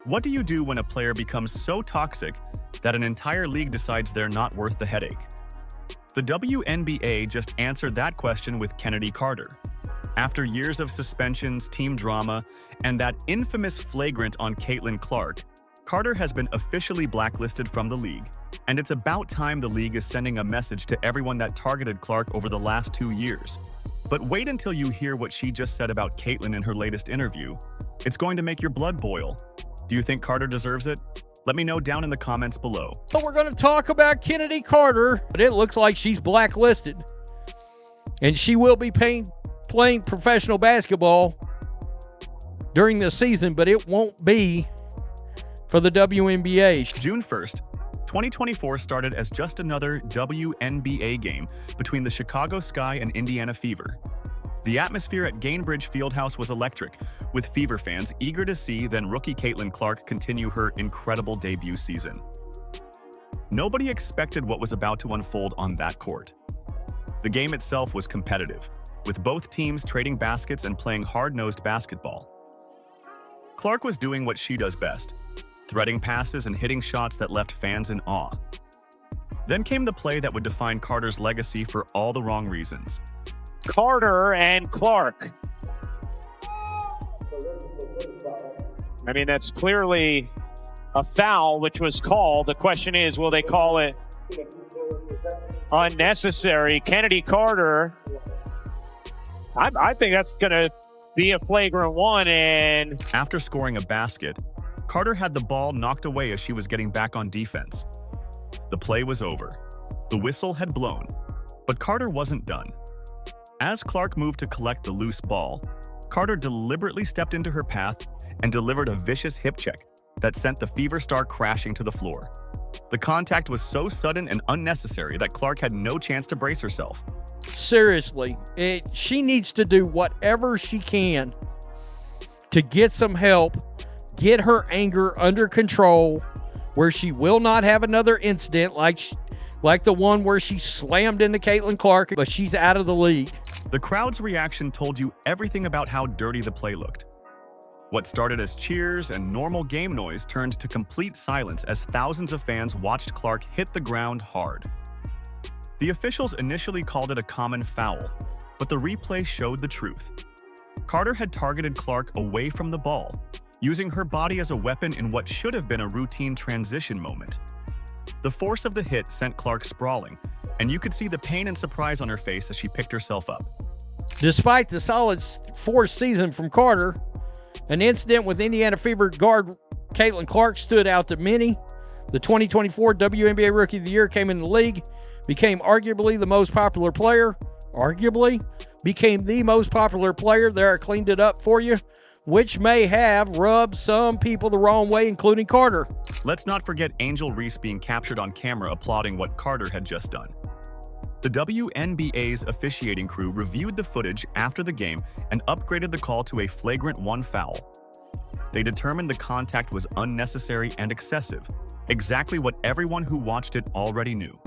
What do you do when a player becomes so toxic that an entire league decides they're not worth the headache? The WNBA just answered that question with Chennedy Carter. After years of suspensions, team drama, and that infamous flagrant on Caitlin Clark, Carter has been officially blacklisted from the league, and it's about time the league is sending a message to everyone that targeted Clark over the last 2 years. But wait until you hear what she just said about Caitlin in her latest interview. It's going to make your blood boil. Do you think Carter deserves it? Let me know down in the comments below. So we're going to talk about Chennedy Carter, but it looks like she's blacklisted. And she will be playing professional basketball during the season, but it won't be for the WNBA. June 1st, 2024 started as just another WNBA game between the Chicago Sky and Indiana Fever. The atmosphere at Gainbridge Fieldhouse was electric, with Fever fans eager to see then-rookie Caitlin Clark continue her incredible debut season. Nobody expected what was about to unfold on that court. The game itself was competitive, with both teams trading baskets and playing hard-nosed basketball. Clark was doing what she does best, threading passes and hitting shots that left fans in awe. Then came the play that would define Carter's legacy for all the wrong reasons. Carter and Clark. I mean, that's clearly a foul, which was called. The question is, will they call it unnecessary? Chennedy Carter, I think that's going to be a flagrant one. And after scoring a basket, Carter had the ball knocked away as she was getting back on defense. The play was over. The whistle had blown, but Carter wasn't done. As Clark moved to collect the loose ball, Carter deliberately stepped into her path and delivered a vicious hip check that sent the Fever star crashing to the floor. The contact was so sudden and unnecessary that Clark had no chance to brace herself. Seriously, she needs to do whatever she can to get some help, get her anger under control, where she will not have another incident like the one where she slammed into Caitlin Clark, but she's out of the league. The crowd's reaction told you everything about how dirty the play looked. What started as cheers and normal game noise turned to complete silence as thousands of fans watched Clark hit the ground hard. The officials initially called it a common foul, but the replay showed the truth. Carter had targeted Clark away from the ball, using her body as a weapon in what should have been a routine transition moment. The force of the hit sent Clark sprawling, and you could see the pain and surprise on her face as she picked herself up. Despite the solid fourth season from Carter, an incident with Indiana Fever guard Caitlin Clark stood out to many. The 2024 WNBA Rookie of the Year came in the league, became arguably the most popular player. There, I cleaned it up for you, which may have rubbed some people the wrong way, including Carter. Let's not forget Angel Reese being captured on camera applauding what Carter had just done. The WNBA's officiating crew reviewed the footage after the game and upgraded the call to a flagrant 1 foul. They determined the contact was unnecessary and excessive, exactly what everyone who watched it already knew.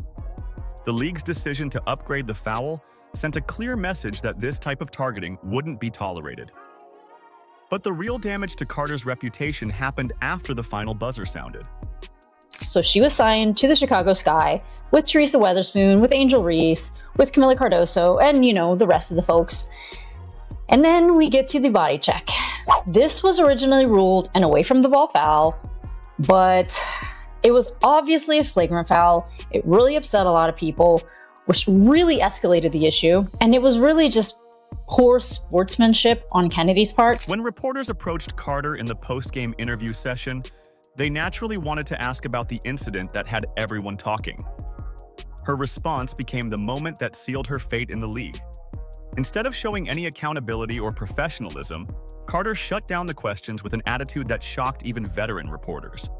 The league's decision to upgrade the foul sent a clear message that this type of targeting wouldn't be tolerated. But the real damage to Carter's reputation happened after the final buzzer sounded. So she was signed to the Chicago Sky with Teresa Weatherspoon, with Angel Reese, with Camila Cardoso, and, the rest of the folks. And then we get to the body check. This was originally ruled an away from the ball foul, but it was obviously a flagrant foul. It really upset a lot of people, which really escalated the issue. And it was really just poor sportsmanship on Kennedy's part. When reporters approached Carter in the post-game interview session, they naturally wanted to ask about the incident that had everyone talking. Her response became the moment that sealed her fate in the league. Instead of showing any accountability or professionalism, Carter shut down the questions with an attitude that shocked even veteran reporters.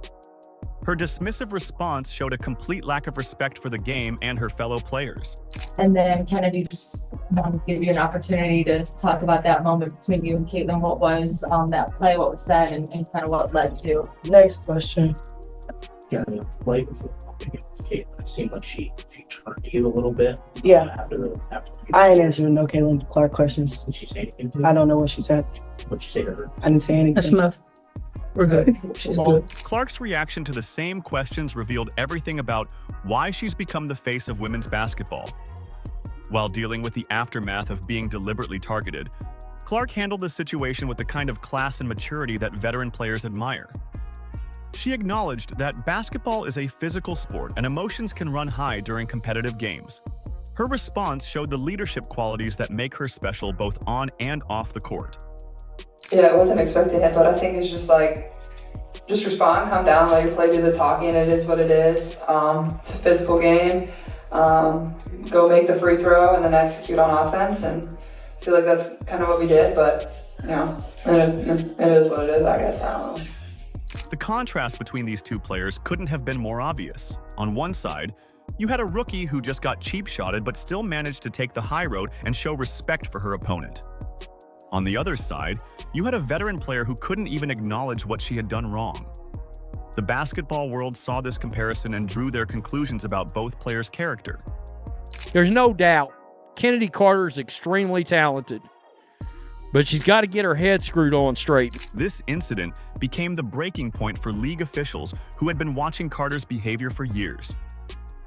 Her dismissive response showed a complete lack of respect for the game and her fellow players. And then Chennedy just wanted to give you an opportunity to talk about that moment between you and Caitlin. What was that play, what was said, and kind of what led to. Next question. Yeah, the play with Caitlin, it seemed like she turned to you a little bit. Yeah. After I ain't answering no Caitlin Clark questions. Did she say anything to you? I don't know what she said. What'd you say to her? I didn't say anything. Smith. We're good. She's good. Clark's reaction to the same questions revealed everything about why she's become the face of women's basketball. While dealing with the aftermath of being deliberately targeted, Clark handled the situation with the kind of class and maturity that veteran players admire. She acknowledged that basketball is a physical sport and emotions can run high during competitive games. Her response showed the leadership qualities that make her special both on and off the court. Yeah, I wasn't expecting it, but I think it's just like, just respond, calm down, let your play do the talking. It is what it is. It's a physical game. Go make the free throw and then execute on offense. And I feel like that's kind of what we did, but you know, it is what it is, I guess. I don't know. The contrast between these two players couldn't have been more obvious. On one side, you had a rookie who just got cheap-shotted but still managed to take the high road and show respect for her opponent. On the other side, you had a veteran player who couldn't even acknowledge what she had done wrong. The basketball world saw this comparison and drew their conclusions about both players' character. There's no doubt Chennedy Carter is extremely talented, but she's got to get her head screwed on straight. This incident became the breaking point for league officials who had been watching Carter's behavior for years.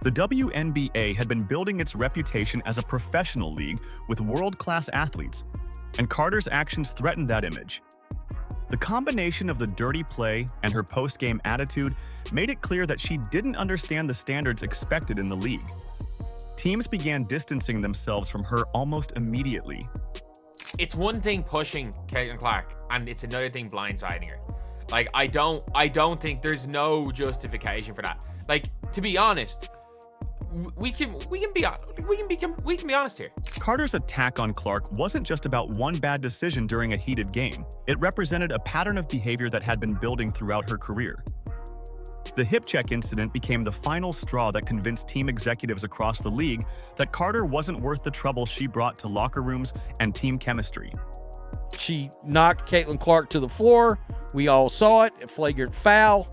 The WNBA had been building its reputation as a professional league with world-class athletes, and Carter's actions threatened that image. The combination of the dirty play and her post-game attitude made it clear that she didn't understand the standards expected in the league. Teams began distancing themselves from her almost immediately. It's one thing pushing Caitlin Clark, and it's another thing blindsiding her. Like, I don't think there's no justification for that. Like, to be honest, we can be honest here. Carter's attack on Clark wasn't just about one bad decision during a heated game. It represented a pattern of behavior that had been building throughout her career. The hip check incident became the final straw that convinced team executives across the league that Carter wasn't worth the trouble she brought to locker rooms and team chemistry. She knocked Caitlin Clark to the floor. We all saw it, a flagrant foul.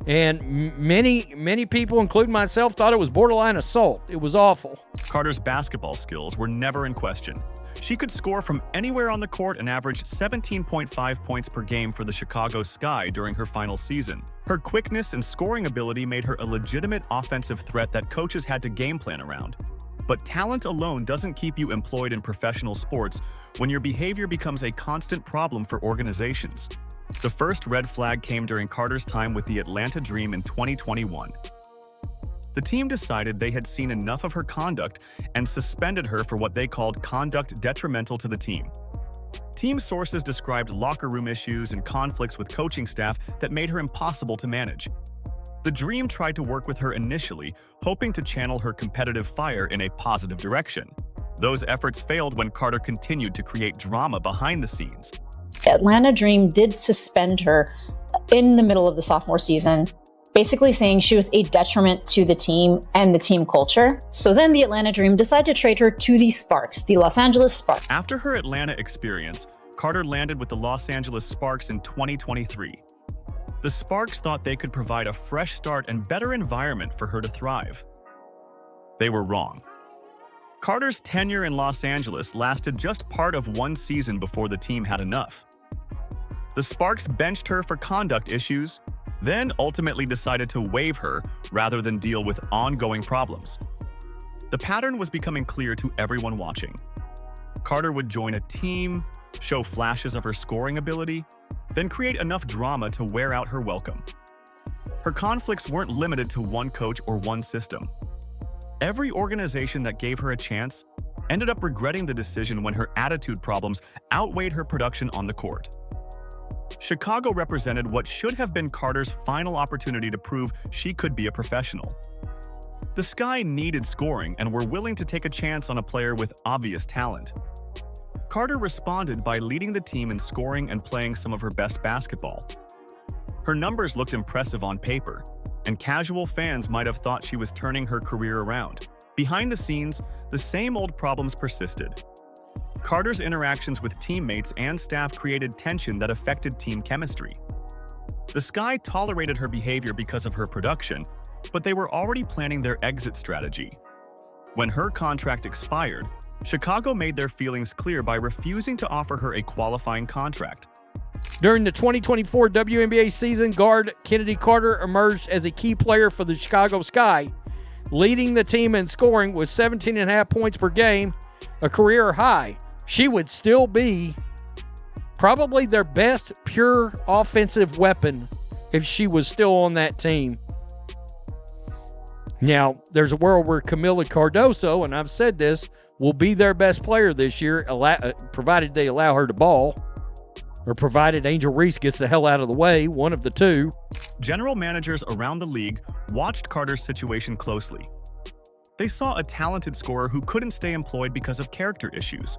And many people, including myself, thought it was borderline assault. It was awful. Carter's basketball skills were never in question. She could score from anywhere on the court and averaged 17.5 points per game for the Chicago Sky during her final season. Her quickness and scoring ability made her a legitimate offensive threat that coaches had to game plan around. But talent alone doesn't keep you employed in professional sports when your behavior becomes a constant problem for organizations. The first red flag came during Carter's time with the Atlanta Dream in 2021. The team decided they had seen enough of her conduct and suspended her for what they called conduct detrimental to the team. Team sources described locker room issues and conflicts with coaching staff that made her impossible to manage. The Dream tried to work with her initially, hoping to channel her competitive fire in a positive direction. Those efforts failed when Carter continued to create drama behind the scenes. Atlanta Dream did suspend her in the middle of the sophomore season, basically saying she was a detriment to the team and the team culture. So then the Atlanta Dream decided to trade her to the Sparks, the Los Angeles Sparks. After her Atlanta experience, Carter landed with the Los Angeles Sparks in 2023. The Sparks thought they could provide a fresh start and better environment for her to thrive. They were wrong. Carter's tenure in Los Angeles lasted just part of one season before the team had enough. The Sparks benched her for conduct issues, then ultimately decided to waive her rather than deal with ongoing problems. The pattern was becoming clear to everyone watching. Carter would join a team, show flashes of her scoring ability, then create enough drama to wear out her welcome. Her conflicts weren't limited to one coach or one system. Every organization that gave her a chance ended up regretting the decision when her attitude problems outweighed her production on the court. Chicago represented what should have been Carter's final opportunity to prove she could be a professional. The Sky needed scoring and were willing to take a chance on a player with obvious talent. Carter responded by leading the team in scoring and playing some of her best basketball. Her numbers looked impressive on paper, and casual fans might have thought she was turning her career around. Behind the scenes, the same old problems persisted. Carter's interactions with teammates and staff created tension that affected team chemistry. The Sky tolerated her behavior because of her production, but they were already planning their exit strategy. When her contract expired, Chicago made their feelings clear by refusing to offer her a qualifying contract. During the 2024 WNBA season, guard Chennedy Carter emerged as a key player for the Chicago Sky, leading the team in scoring with 17.5 points per game, a career high. She would still be probably their best pure offensive weapon if she was still on that team. Now, there's a world where Camila Cardoso, and I've said this, will be their best player this year, provided they allow her to ball, or provided Angel Reese gets the hell out of the way, one of the two. General managers around the league watched Carter's situation closely. They saw a talented scorer who couldn't stay employed because of character issues.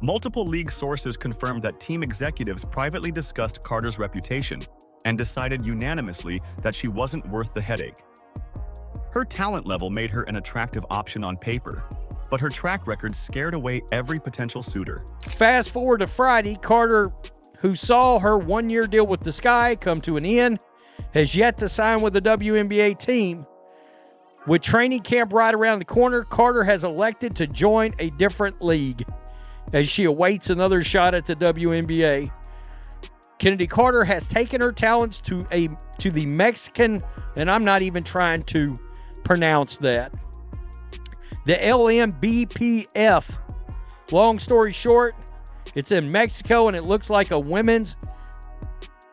Multiple league sources confirmed that team executives privately discussed Carter's reputation and decided unanimously that she wasn't worth the headache. Her talent level made her an attractive option on paper, but her track record scared away every potential suitor. Fast forward to Friday, Carter, who saw her one-year deal with the Sky come to an end, has yet to sign with the WNBA team. With training camp right around the corner, Carter has elected to join a different league as she awaits another shot at the WNBA. Chennedy Carter has taken her talents to the Mexican, and I'm not even trying to pronounce that, the LMBPF. Long story short, it's in Mexico, and it looks like a women's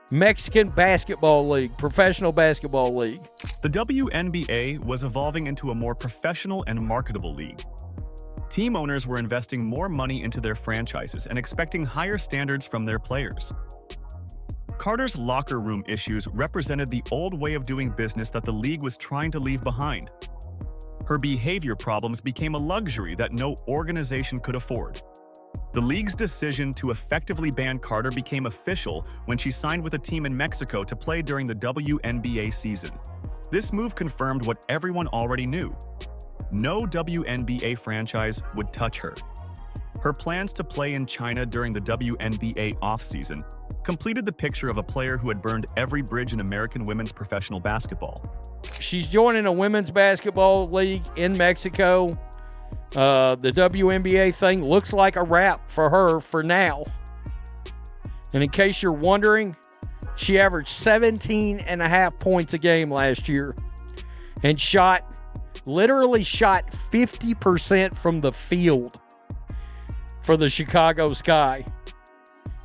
Mexican basketball league, professional basketball league. The WNBA was evolving into a more professional and marketable league. Team owners were investing more money into their franchises and expecting higher standards from their players. Carter's locker room issues represented the old way of doing business that the league was trying to leave behind. Her behavior problems became a luxury that no organization could afford. The league's decision to effectively ban Carter became official when she signed with a team in Mexico to play during the WNBA season. This move confirmed what everyone already knew. No WNBA franchise would touch her. Her plans to play in China during the WNBA offseason completed the picture of a player who had burned every bridge in American women's professional basketball. She's joining a women's basketball league in Mexico. The WNBA thing looks like a wrap for her for now. And in case you're wondering, she averaged 17.5 points a game last year and literally shot 50% from the field for the Chicago Sky.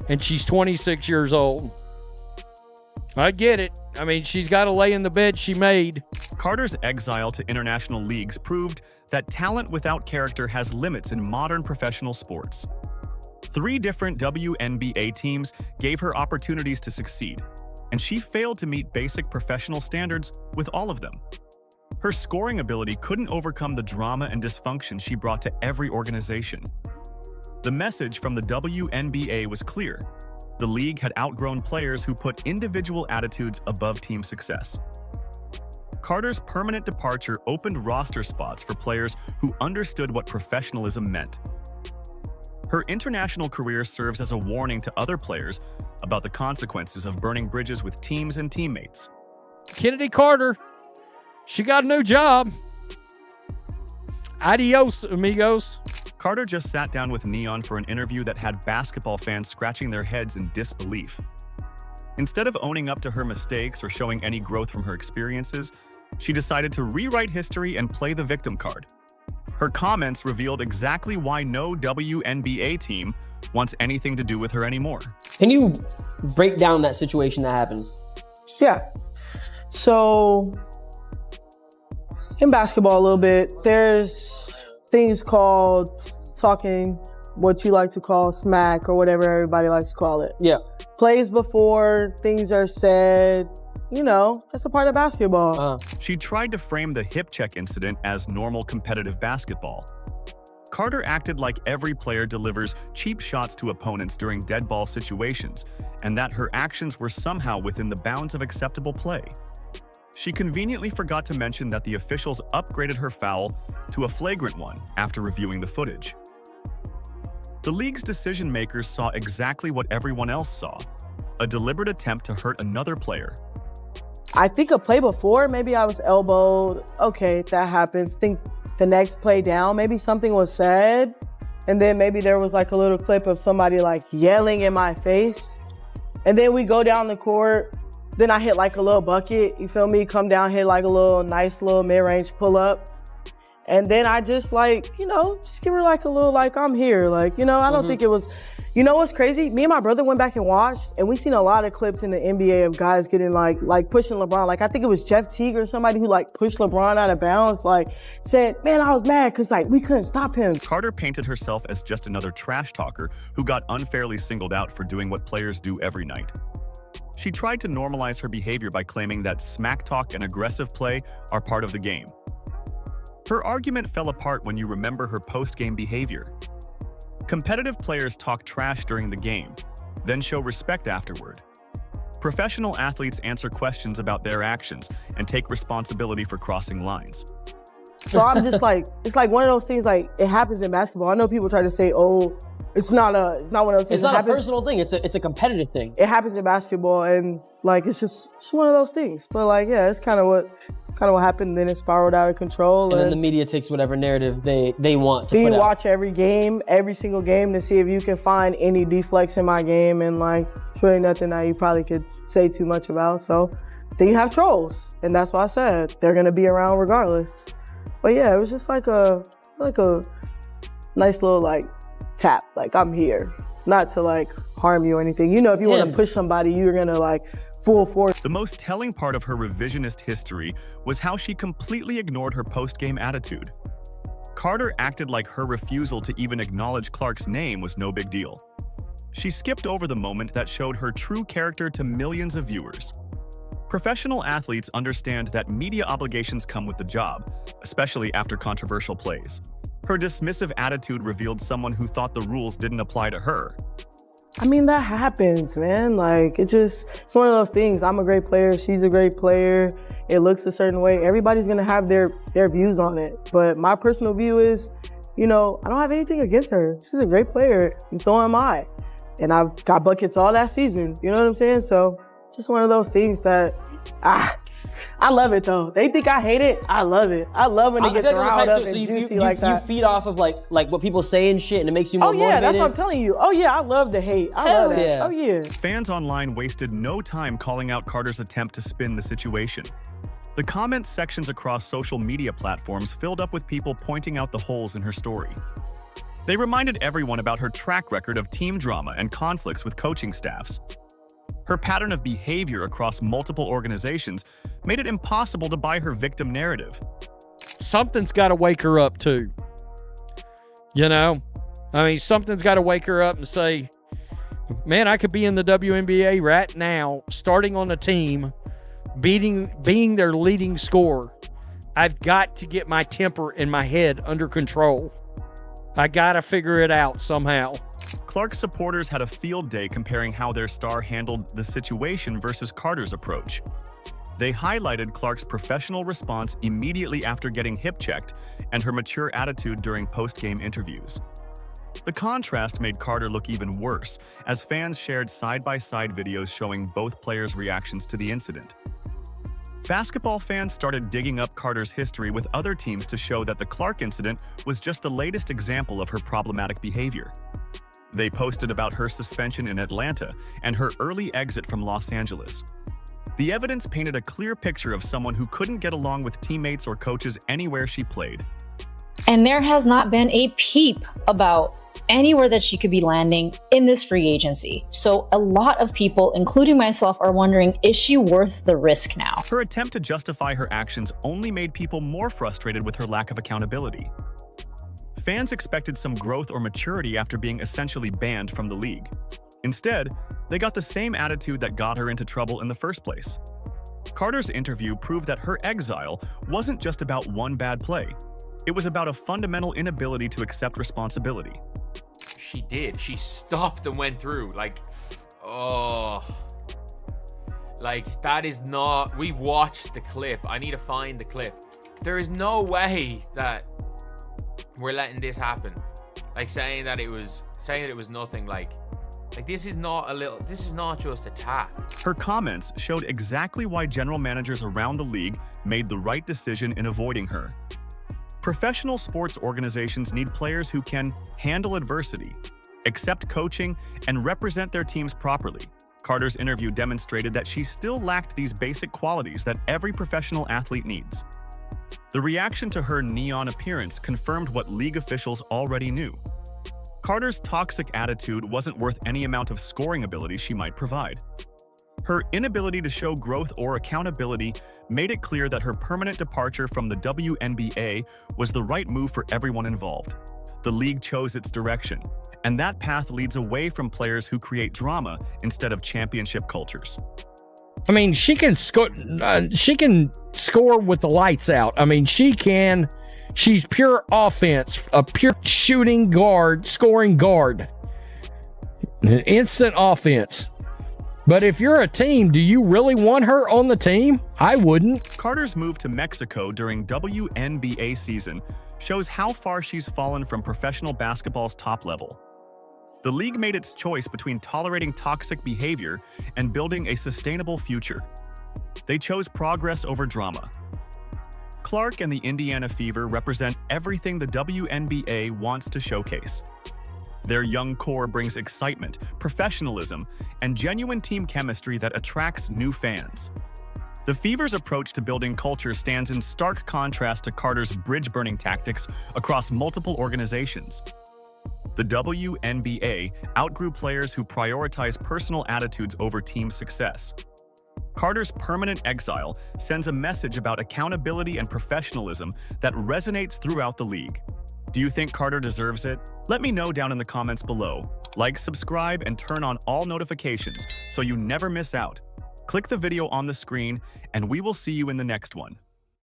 And she's 26 years old. I get it. I mean, she's got to lay in the bed she made. Carter's exile to international leagues proved that talent without character has limits in modern professional sports. 3 different WNBA teams gave her opportunities to succeed, and she failed to meet basic professional standards with all of them. Her scoring ability couldn't overcome the drama and dysfunction she brought to every organization. The message from the WNBA was clear. The league had outgrown players who put individual attitudes above team success. Carter's permanent departure opened roster spots for players who understood what professionalism meant. Her international career serves as a warning to other players about the consequences of burning bridges with teams and teammates. Chennedy Carter, she got a new job. Adios, amigos. Carter just sat down with Neon for an interview that had basketball fans scratching their heads in disbelief. Instead of owning up to her mistakes or showing any growth from her experiences, she decided to rewrite history and play the victim card. Her comments revealed exactly why no WNBA team wants anything to do with her anymore. Can you break down that situation that happened? Yeah. So, in basketball a little bit, there's things called talking, what you like to call smack or whatever everybody likes to call it. Yeah. Plays before things are said, that's a part of basketball. She tried to frame the hip check incident as normal competitive basketball. Carter acted like every player delivers cheap shots to opponents during dead ball situations, and that her actions were somehow within the bounds of acceptable play. She conveniently forgot to mention that the officials upgraded her foul to a flagrant one after reviewing the footage. The league's decision makers saw exactly what everyone else saw, a deliberate attempt to hurt another player. I think a play before, maybe I was elbowed. Okay, that happens. Think the next play down, maybe something was said, and then maybe there was like a little clip of somebody like yelling in my face. And then we go down the court. Then I hit like a little bucket, you feel me? Come down, hit like a little nice little mid-range pull-up. And then I just like, you know, just give her like a little like, I'm here. Like, you know, I don't think it was, you know what's crazy? Me and my brother went back and watched, and we seen a lot of clips in the NBA of guys getting like pushing LeBron. Like I think it was Jeff Teague or somebody who like pushed LeBron out of bounds, like said, man, I was mad because like we couldn't stop him. Carter painted herself as just another trash talker who got unfairly singled out for doing what players do every night. She tried to normalize her behavior by claiming that smack talk and aggressive play are part of the game. Her argument fell apart when you remember her post-game behavior. Competitive players talk trash during the game, then show respect afterward. Professional athletes answer questions about their actions and take responsibility for crossing lines. So I'm just like, it's like one of those things, like it happens in basketball. I know people try to say, oh, it's not one of those things. It's not a personal thing, it's a competitive thing. It happens in basketball, and like it's just one of those things. But like, yeah, it's kind of what happened. Then it spiraled out of control. And then the media takes whatever narrative they want to put out. You watch every game, every single game, to see if you can find any deflects in my game, and like, it's really nothing that you probably could say too much about. So then you have trolls, and that's why I said they're gonna be around regardless. But yeah, it was just like a nice little like tap, like I'm here, not to like harm you or anything. You know, if you want to push somebody, you're gonna like full force. The most telling part of her revisionist history was how she completely ignored her post-game attitude. Carter acted like her refusal to even acknowledge Clark's name was no big deal. She skipped over the moment that showed her true character to millions of viewers. Professional athletes understand that media obligations come with the job, especially after controversial plays. Her dismissive attitude revealed someone who thought the rules didn't apply to her. I mean, that happens, man. Like, it's one of those things. I'm a great player, she's a great player. It looks a certain way. Everybody's gonna have their views on it. But my personal view is, you know, I don't have anything against her. She's a great player, and so am I. And I've got buckets all that season, you know what I'm saying? So, just one of those things that, I love it though. They think I hate it. I love it. I love when it gets riled up and juicy like that. You feed off of like what people say and shit, and it makes you more motivated. That's what I'm telling you. Oh yeah, I love the hate. I love that. Yeah. Oh yeah. Fans online wasted no time calling out Carter's attempt to spin the situation. The comments sections across social media platforms filled up with people pointing out the holes in her story. They reminded everyone about her track record of team drama and conflicts with coaching staffs. Her pattern of behavior across multiple organizations made it impossible to buy her victim narrative. Something's got to wake her up too. You know? I mean, something's got to wake her up and say, man, I could be in the WNBA right now, starting on a team, being their leading scorer. I've got to get my temper and my head under control. I got to figure it out somehow. Clark's supporters had a field day comparing how their star handled the situation versus Carter's approach. They highlighted Clark's professional response immediately after getting hip-checked and her mature attitude during post-game interviews. The contrast made Carter look even worse, as fans shared side-by-side videos showing both players' reactions to the incident. Basketball fans started digging up Carter's history with other teams to show that the Clark incident was just the latest example of her problematic behavior. They posted about her suspension in Atlanta and her early exit from Los Angeles. The evidence painted a clear picture of someone who couldn't get along with teammates or coaches anywhere she played. And there has not been a peep about anywhere that she could be landing in this free agency. So a lot of people, including myself, are wondering, is she worth the risk now? Her attempt to justify her actions only made people more frustrated with her lack of accountability. Fans expected some growth or maturity after being essentially banned from the league. Instead, they got the same attitude that got her into trouble in the first place. Carter's interview proved that her exile wasn't just about one bad play. It was about a fundamental inability to accept responsibility. She did. She stopped and went through. Like, oh. Like, that is not... We watched the clip. I need to find the clip. There is no way that we're letting this happen. Like, saying that it was nothing. Like this is not just a tap. Her comments showed exactly why general managers around the league made the right decision in avoiding her. Professional sports organizations need players who can handle adversity, accept coaching, and represent their teams properly. Carter's interview demonstrated that she still lacked these basic qualities that every professional athlete needs. The reaction to her neon appearance confirmed what league officials already knew. Carter's toxic attitude wasn't worth any amount of scoring ability she might provide. Her inability to show growth or accountability made it clear that her permanent departure from the WNBA was the right move for everyone involved. The league chose its direction, and that path leads away from players who create drama instead of championship cultures. I mean, she can score. She can score with the lights out. I mean, she can. She's pure offense, a pure shooting guard, scoring guard, an instant offense. But if you're a team, do you really want her on the team? I wouldn't. Carter's move to Mexico during WNBA season shows how far she's fallen from professional basketball's top level. The league made its choice between tolerating toxic behavior and building a sustainable future. They chose progress over drama. Clark and the Indiana Fever represent everything the WNBA wants to showcase. Their young core brings excitement, professionalism, and genuine team chemistry that attracts new fans. The Fever's approach to building culture stands in stark contrast to Carter's bridge-burning tactics across multiple organizations. The WNBA outgrew players who prioritize personal attitudes over team success. Carter's permanent exile sends a message about accountability and professionalism that resonates throughout the league. Do you think Carter deserves it? Let me know down in the comments below. Like, subscribe, and turn on all notifications so you never miss out. Click the video on the screen, and we will see you in the next one.